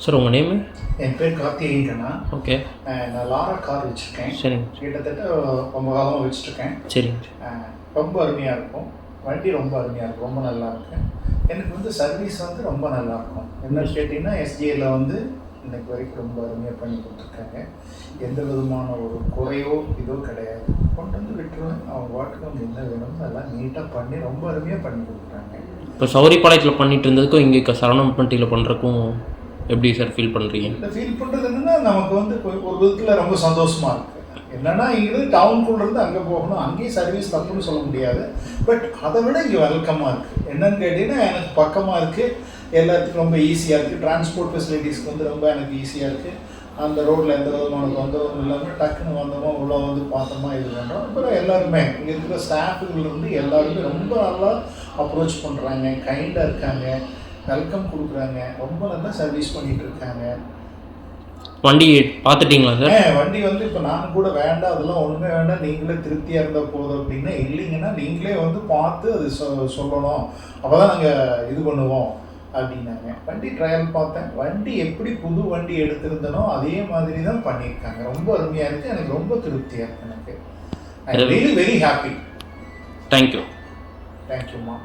Sir உங்கள் name? என் பேர் கார்த்திகேயனா. Okay. நான் லாரா கார் வச்சுருக்கேன். சரிங்க. கிட்டத்தட்ட ரொம்ப காலமாக வச்சுருக்கேன். சரிங்க. ரொம்ப அருமையாக இருக்கும். வண்டி ரொம்ப அருமையாக இருக்கும், ரொம்ப நல்லாயிருக்கு. எனக்கு வந்து சர்வீஸ் வந்து ரொம்ப நல்லாயிருக்கும். என்னன்னு கேட்டிங்கன்னா SGAல வந்து இன்னைக்கு வரைக்கும் ரொம்ப அருமையாக பண்ணி கொடுத்துருக்காங்க. எந்த விதமான ஒரு குறையோ இதோ கிடையாது. கொண்டு வந்து விட்டுருவேன், அவங்க வாட்டுக்கு அவங்க என்ன வேணுமோ அதெல்லாம் நீட்டாக பண்ணி ரொம்ப அருமையாக பண்ணி கொடுக்குறாங்க. இப்போ சௌரிபாளையத்தில் பண்ணிட்டு இருந்ததுக்கும் இங்கே சரவணம் பட்டியில் பண்ணுறக்கும் எப்படி சார் ஃபீல் பண்ணுறீங்க? இந்த ஃபீல் பண்ணுறது என்னென்னா, நமக்கு வந்து ஒரு விதத்தில் ரொம்ப சந்தோஷமாக இருக்குது. என்னென்னா இங்கே டவுனுக்குள்ளேருந்து அங்கே போகணும், அங்கேயும் சர்வீஸ் தப்புன்னு சொல்ல முடியாது. பட் அதை விட இங்கே வெல்கமாக இருக்குது. என்னன்னு கேட்டிங்கன்னா, எனக்கு பக்கமாக இருக்குது, எல்லாத்துக்கும் ரொம்ப ஈஸியாக இருக்குது. டிரான்ஸ்போர்ட் ஃபெசிலிட்டிஸ்க்கு வந்து ரொம்ப எனக்கு ஈஸியாக இருக்குது. அந்த ரோட்டில் எந்த விதமான தொந்தரவும் இல்லாமல் டக்குன்னு வந்தோமா உள்ளே வந்து பார்த்தோமா இது பண்ணுறோம். அப்புறம் எல்லாருமே இங்கே இருக்கிற ஸ்டாஃபுங்கள்லேருந்து எல்லாருமே ரொம்ப நல்லா அப்ரோச் பண்ணுறாங்க, கைண்டாக இருக்காங்க, வெல்கம் கொடுக்குறாங்க, ரொம்ப நல்லா சர்வீஸ் பண்ணிகிட்டு இருக்காங்க. வண்டி பார்த்துட்டிங்களா சார்? வண்டி வந்து இப்போ நான் கூட வேண்டாம், அதெல்லாம் ஒன்றுமே வேண்டாம், நீங்களே திருப்தியாக இருந்தால் போதும் அப்படின்னா இல்லைங்கன்னா நீங்களே வந்து பார்த்து அது சொல்லணும், அப்போ தான் நாங்கள் இது பண்ணுவோம் அப்படின்னாங்க. வண்டி ட்ரையல் பார்த்தேன். வண்டி எப்படி புது வண்டி எடுத்திருந்தனோ அதே மாதிரி தான் பண்ணியிருக்காங்க. ரொம்ப அருமையாக இருக்குது. எனக்கு ரொம்ப திருப்தியாக இருக்குது. எனக்கு I am really very happy. Thank you. தேங்க்யூம்மா.